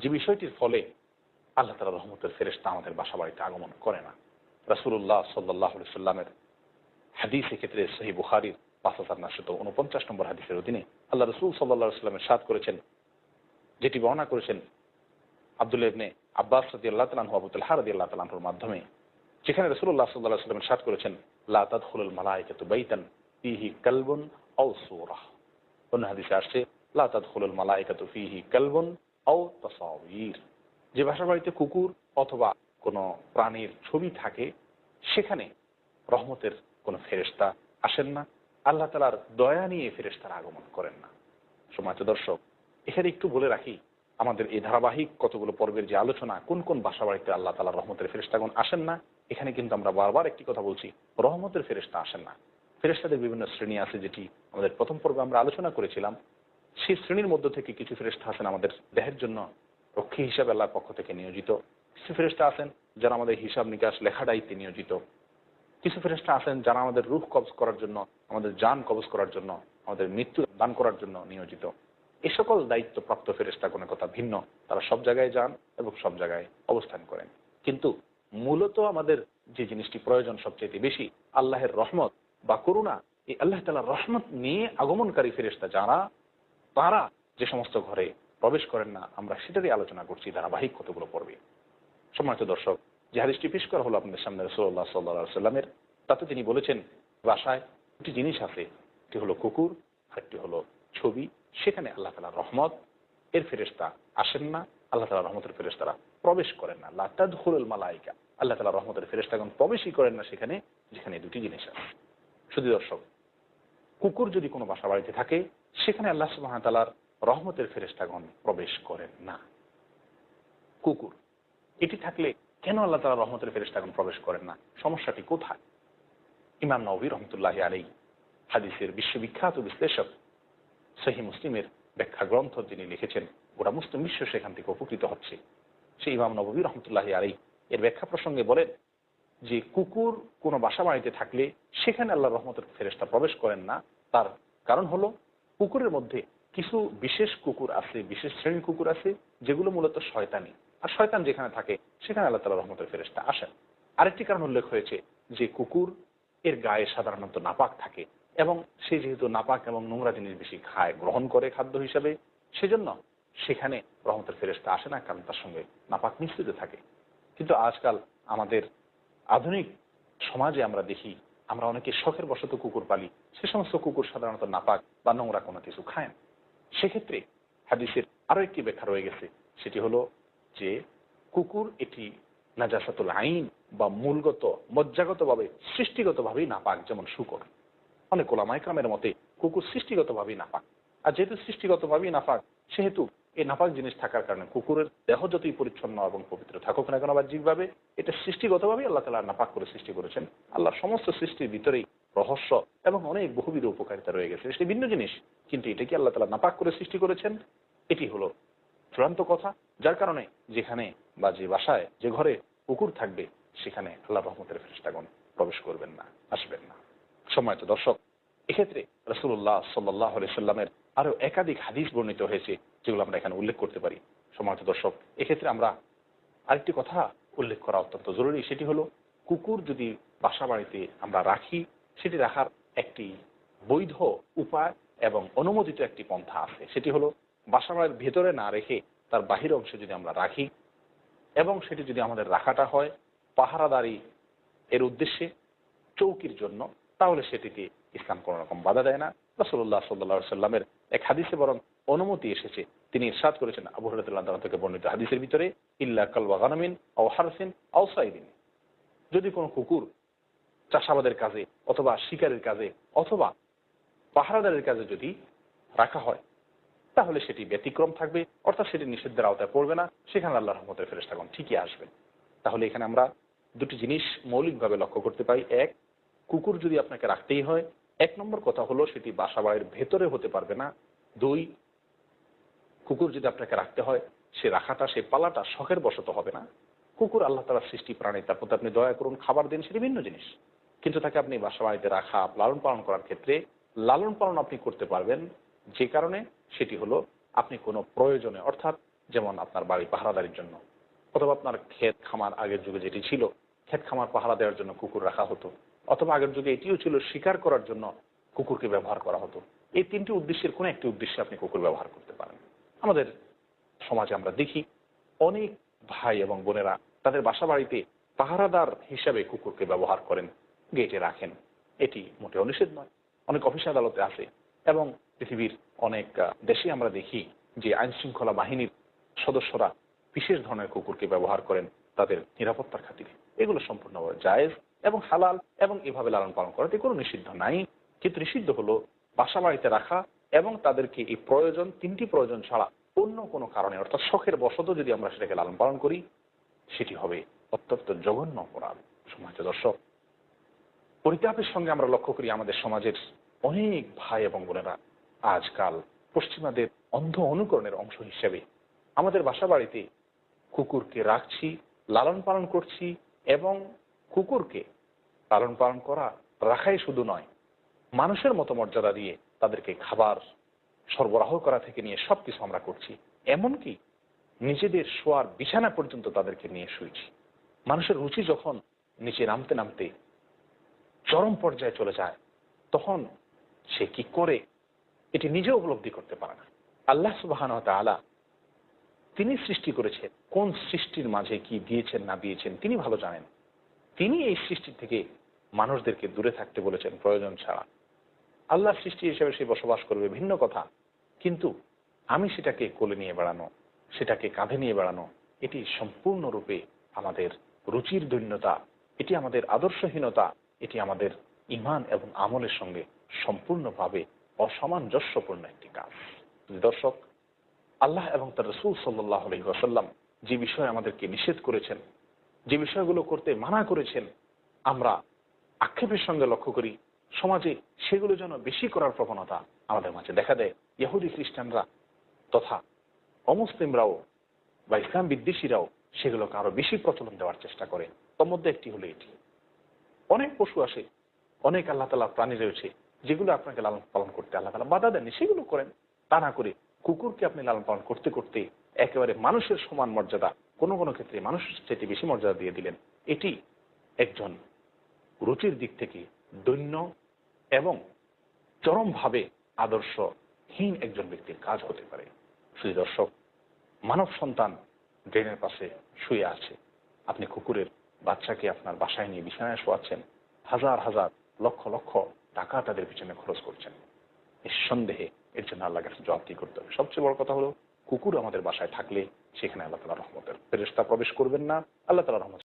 যে বিষয়টির ফলে আল্লাহ তাআলার রহমতের ফেরেশতা আমাদের বাসা বাড়িতে আগমন করে না। রাসূলুল্লাহ সাল্লাল্লাহু আলাইহি সাল্লামের হাদিস, এক্ষেত্রে সহিহ বুখারীর ৫,৯৪৯ নম্বর হাদিসের অধীনে আল্লাহ রাসূল সাল্লাল্লাহু আলাইহি সাল্লাম ইরশাদ করেছেন, যেটি বর্ণনা করেছেন আব্দুল্লাহ ইবনে আব্বাস রাদিয়াল্লাহু তাআলা আনহু, আবু তালহা রাদিয়াল্লাহু তাআলা আনহুর মাধ্যমে, যেখানে রাসূলুল্লাহ সাল্লাল্লাহু আলাইহি সাল্লাম ইরশাদ করেছেন, লা তাদখুলুল মালায়েকাতু বাইতান ফীহি কালবুন আও সূরা। অন্য হাদিসে আসছে, লা তাদখুলুল মালায়েকাতু ফীহি কালবুন আও তাসাওয়ীর। যে বাসা বাড়িতে কুকুর অথবা কোনো প্রাণীর ছবি থাকে, সেখানে রহমতের কোনো ফেরেশতা আসেন না, আল্লাহ তাআলার দয়া নিয়ে ফেরেশতারা আগমন করেন না। সম্মানিত দর্শক, এখানে একটু বলে রাখি, আমাদের এই ধারাবাহিক কতগুলো পর্বের যে আলোচনা, কোন কোন বাসা বাড়িতে আল্লাহ তাআলার রহমতের ফেরেশতাগণ আসেন না, এখানে কিন্তু আমরা বারবার একটি কথা বলছি, রহমতের ফেরেশতা আসেন না। ফেরেশতাদের বিভিন্ন শ্রেণী আছে, যেটি আমাদের প্রথম পর্বে আমরা আলোচনা করেছিলাম। সেই শ্রেণীর মধ্য থেকে কিছু ফেরেশতা আছেন আমাদের দেহের জন্য রক্ষী হিসাবে আল্লাহর পক্ষ থেকে নিয়োজিত। কিছু ফেরেশতা আছেন যারা আমাদের হিসাব নিকাশ লেখা দায়িত্বে নিয়োজিত। কিছু ফেরেশতা আছেন যারা আমাদের রূহ কবজ করার জন্য, আমাদের জান কবজ করার জন্য, আমাদের মৃত্যু দান করার জন্য নিয়োজিত। এই সকল দায়িত্বপ্রাপ্ত ফেরেশতাগণের কথা ভিন্ন, তারা সব জায়গায় যান এবং সব জায়গায় অবস্থান করেন। কিন্তু মূলত আমাদের যে জিনিসটি প্রয়োজন সবচেয়ে বেশি, আল্লাহের রহমত বা করুণা, এই আল্লাহ তাআলার রহমত নিয়ে আগমনকারী ফেরেশতা যারা, তারা যে সমস্ত ঘরে প্রবেশ করেন না, আমরা সেটারই আলোচনা করছি ধারাবাহিক কতগুলো পর্বে। সম্মানিত দর্শক, যে হাদিসটি পেশ করা হলো আপনাদের সামনে রাসূলুল্লাহ সাল্লাল্লাহু আলাইহি সাল্লামের, তাতে তিনি বলেছেন, বাসায় দুটি জিনিস আছে, একটি হলো কুকুর, আরেকটি হলো ছবি। সেখানে আল্লাহ তাআলার রহমত এর ফেরেশতা আসেন না, আল্লাহ তাআলার রহমতের ফেরেশতারা প্রবেশ করেন না। লা তাদখুলুল মালায়েকা, আল্লাহ তাআলার রহমতের ফেরেশতাগণ প্রবেশই করেন না সেখানে, যেখানে দুটি জিনিস আছে। শুধু দর্শক, কুকুর যদি কোনো বাসা বাড়িতে থাকে, সেখানে আল্লাহ সুবহানাহু ওয়া তাআলার রহমতের ফেরেশতাগণ প্রবেশ করেন না। কুকুর এটি থাকলে কেন আল্লাহ তাআলার রহমতের ফেরেশতাগণ প্রবেশ করেন না? সমস্যাটি কোথায়? ইমাম নববী রাহমাতুল্লাহি আলাইহি হাদিসের বিশ্ববিখ্যাত বিশ্লেষক, সহিহ মুসলিমের ব্যাখ্যা গ্রন্থ যিনি লিখেছেন, গোটা মুসলিম বিশ্ব সেখান থেকে উপকৃত হচ্ছে। সেই ইমাম নববী রাহমাতুল্লাহি আলাইহি এর ব্যাখ্যা প্রসঙ্গে বলেন যে, কুকুর কোনো বাসা বাড়িতে থাকলে সেখানে আল্লাহর রহমতের ফেরেশতা প্রবেশ করেন না। তার কারণ হলো, কুকুরের মধ্যে কিছু বিশেষ কুকুর আছে, বিশেষ শ্রেণীর কুকুর আছে, যেগুলো মূলত শয়তানি। আর শয়তান যেখানে থাকে সেখানে আল্লাহ তাআলার রহমতের ফেরেশতা আসেন। আরেকটি কারণ উল্লেখ হয়েছে যে, কুকুর এর গায়ে সাধারণত নাপাক থাকে, এবং সে যেহেতু নাপাক এবং নোংরা জিনিস বেশি খায়, গ্রহণ করে খাদ্য হিসাবে, সেজন্য সেখানে রহমতের ফেরেশতা আসে না, কারণ তার সঙ্গে নাপাক মিশ্রিত থাকে। কিন্তু আজকাল আমাদের আধুনিক সমাজে আমরা দেখি, আমরা অনেকে শখের বশত কুকুর পালি, সে সমস্ত কুকুর সাধারণত নাপাক বা নোংরা কোনো কিছু খায় না। সেক্ষেত্রে হাদিসের আরও একটি ব্যাখ্যা রয়ে গেছে, সেটি হলো যে, কুকুর এটি নাজাসাতুল আইন বা মূলগত মজ্জাগতভাবে সৃষ্টিগতভাবেই নাপাক, যেমন শূকর। অনেক ওলামায়ে কেরামের মতে কুকুর সৃষ্টিগতভাবেই নাপাক। আর যেহেতু সৃষ্টিগতভাবেই নাপাক, সেহেতু এই নাপাক জিনিস থাকার কারণে কুকুরের দেহ যতই পরিচ্ছন্ন এবং পবিত্র থাকুক না কেন বাহ্যিকভাবে, এটা সৃষ্টিগতভাবেই আল্লাহ তাআলা নাপাক করে সৃষ্টি করেছেন। আল্লাহর সমস্ত সৃষ্টির ভিতরেই রহস্য এবং অনেক বহুবিধ উপকারিতা রয়ে গেছে, সেটি ভিন্ন জিনিস, কিন্তু এটাকে আল্লাহ তাআলা নাপাক করে সৃষ্টি করেছেন, এটি হলো চূড়ান্ত কথা। যার কারণে যেখানে বা যে বাসায় যে ঘরে কুকুর থাকবে, সেখানে আল্লাহর রহমতের ফেরেশতাগণ প্রবেশ করবেন না, আসবেন না। সম্মানিত দর্শক, এক্ষেত্রে রাসূলুল্লাহ সাল্লাল্লাহু আলাইহি সাল্লামের আরও একাধিক হাদিস বর্ণিত হয়েছে, যেগুলো আমরা এখানে উল্লেখ করতে পারি। সম্মানিত দর্শক, এক্ষেত্রে আমরা আরেকটি কথা উল্লেখ করা অত্যন্ত জরুরি, সেটি হলো, কুকুর যদি বাসা বাড়িতে আমরা রাখি, সেটি রাখার একটি বৈধ উপায় এবং অনুমোদিত একটি পন্থা আছে। সেটি হলো, বাসা বাড়ির ভেতরে না রেখে তার বাহির অংশে যদি আমরা রাখি, এবং সেটি যদি আমাদের রাখাটা হয় পাহারাদারি এর উদ্দেশ্যে, চৌকির জন্য, তাহলে সেটিতে ইসলাম কোনো রকম বাধা দেয় না। রাসূলুল্লাহ সাল্লাল্লাহু আলাইহি সাল্লামের এক হাদিসে বরং অনুমতি এসেছে। তিনি ইরশাদ করেছেন, আবু হুরায়রা রাদিয়াল্লাহু আনহু থেকে বর্ণিত হাদিসের ভিতরে, ইল্লা কালবা গানামিন আও হারসিন আও সাইদিন, যদি কোনো কুকুর চাষাবাদের কাজে অথবা শিকারের কাজে অথবা পাহারাদারের কাজে যদি রাখা হয়, তাহলে সেটি ব্যতিক্রম থাকবে, অর্থাৎ সেটি নিষিদ্ধের আওতায় পড়বে না, সেখানে আল্লাহর রহমতের ফেরেশতাগণ ঠিকই আসবেন। তাহলে এখানে আমরা দুটি জিনিস মৌলিকভাবে লক্ষ্য করতে পাই। এক, কুকুর যদি আপনাকে রাখতেই হয়, এক নম্বর কথা হলো, সেটি বাসা বাড়ির ভেতরে হতে পারবে না। দুই, কুকুর যদি আপনাকে রাখতে হয়, সে রাখাটা, সে পালাটা শখের বশত হবে না। কুকুর আল্লাহ তাআলার সৃষ্টি প্রাণী, তার প্রতি আপনি দয়া করুন, খাবার দিন, সেটি ভিন্ন জিনিস। কিন্তু তাকে আপনি বাসা বাড়িতে রাখা, লালন পালন করার ক্ষেত্রে লালন পালন আপনি করতে পারবেন, যে কারণে সেটি হলো, আপনি কোনো প্রয়োজনে, অর্থাৎ যেমন আপনার বাড়ি পাহারাদারির জন্য, অথবা আপনার ক্ষেত খামার আগের যুগে যেটি ছিল ক্ষেত খামার পাহারা দেওয়ার জন্য কুকুর রাখা হতো, অথবা আগের যুগে এটিও ছিল শিকার করার জন্য কুকুরকে ব্যবহার করা হতো। এই তিনটি উদ্দেশ্যের কোনো একটি উদ্দেশ্যে আপনি কুকুর ব্যবহার করতে পারেন। আমাদের সমাজে আমরা দেখি অনেক ভাই এবং বোনেরা তাদের বাসা বাড়িতে পাহারাদার হিসাবে কুকুরকে ব্যবহার করেন, গেটে রাখেন। এটি মোটেও নিষেধ নয়, অনেক অফিস আদালতে আছে এবং পৃথিবীর অনেক দেশে আমরা দেখি যে আইন শৃঙ্খলা বাহিনীর সদস্যরা বিশেষ ধরনের কুকুরকে ব্যবহার করেন তাদের নিরাপত্তার খাতিরে। এগুলো সম্পূর্ণভাবে জায়েজ এবং হালাল, এবং এভাবে লালন পালন করাতে কোনো নিষিদ্ধ নাই। কিন্তু নিষিদ্ধ হলো বাসা বাড়িতে রাখা এবং তাদেরকে এই প্রয়োজন, তিনটি প্রয়োজন ছাড়া অন্য কোনো কারণে, অর্থাৎ শখের বশত যদি আমরা সেটাকে লালন পালন করি, সেটি হবে অত্যন্ত জঘন্য অপরাধ। সমাজের দর্শক, পরিতাপের সঙ্গে আমরা লক্ষ্য করি আমাদের সমাজের অনেক ভাই এবং বোনেরা আজকাল পশ্চিমাদের অন্ধ অনুকরণের অংশ হিসেবে আমাদের বাসা বাড়িতে কুকুরকে রাখছি, লালন পালন করছি, এবং কুকুরকে লালন পালন করা, রাখাই শুধু নয়, মানুষের মতো মর্যাদা দিয়ে তাদেরকে খাবার সরবরাহ করা থেকে নিয়ে সবকিছু আমরা করছি। এমনকি নিজেদের শোয়ার বিছানা পর্যন্ত তাদেরকে নিয়ে শুয়েছি। মানুষের রুচি যখন নিচে নামতে নামতে চরম পর্যায়ে চলে যায়, তখন সে কি করে এটি নিজে উপলব্ধি করতে পারে না। আল্লাহ সুবহানাহু ওয়া তাআলা তিনি সৃষ্টি করেছেন, কোন সৃষ্টির মাঝে কি দিয়েছেন না দিয়েছেন তিনি ভালো জানেন। তিনি এই সৃষ্টি থেকে মানুষদেরকে দূরে থাকতে বলেছেন প্রয়োজন ছাড়া। আল্লাহর সৃষ্টি হিসেবে সে বসবাস করবে ভিন্ন কথা, কিন্তু আমি সেটাকে কোলে নিয়ে বেড়ানো, সেটাকে কাঁধে নিয়ে বেড়ানো, এটি সম্পূর্ণরূপে আমাদের রুচির দৈন্যতা, এটি আমাদের আদর্শহীনতা, এটি আমাদের ঈমান এবং আমলের সঙ্গে সম্পূর্ণভাবে অসামঞ্জস্যপূর্ণ একটি কাজ। দর্শক, আল্লাহ এবং তার রাসূল সাল্লাল্লাহু আলাইহি ওয়াসাল্লাম যে বিষয়ে আমাদেরকে নিষেধ করেছেন, যে বিষয়গুলো করতে মানা করেছেন, আমরা আক্ষেপের সঙ্গে লক্ষ্য করি সমাজে সেগুলো যেন বেশি করার প্রবণতা আমাদের মাঝে দেখা দেয়। ইহুদি খ্রিস্টানরা তথা অমুসলিমরাও বা ইসলাম বিদ্বেষীরাও সেগুলোকে আরো বেশি প্রচলন দেওয়ার চেষ্টা করে। তার মধ্যে একটি হলো এটি। অনেক পশু আসে, অনেক আল্লাহ তাআলা প্রাণী রয়েছে যেগুলো আপনাকে লালন পালন করতে আল্লাহ তাআলা বাধা দেননি, সেগুলো করেন। তা না করে কুকুরকে আপনি লালন পালন করতে করতে একেবারে মানুষের সমান মর্যাদা, কোনো কোনো ক্ষেত্রে মানুষের চেয়ে বেশি মর্যাদা দিয়ে দিলেন। এটি একজন রুচির দিক থেকে দৈন্য এবং চরমভাবে আদর্শহীন একজন ব্যক্তির কাজ হতে পারে। শ্রী দর্শক, মানব সন্তান ড্রেনের পাশে শুয়ে আছে, আপনি কুকুরের বাচ্চাকে আপনার বাসায় নিয়ে বিছানায় শোয়াচ্ছেন, হাজার হাজার লক্ষ লক্ষ টাকা তাদের পিছনে খরচ করছেন। নিঃসন্দেহে এর জন্য আল্লাহর কাছে জবাবদিহি করতে হবে। সবচেয়ে বড় কথা হলো কুকুর আমাদের বাসায় থাকলে সেখানে আল্লাহ তাআলার রহমতের ফেরেশতা প্রবেশ করবেন না, আল্লাহ তাআলার রহমত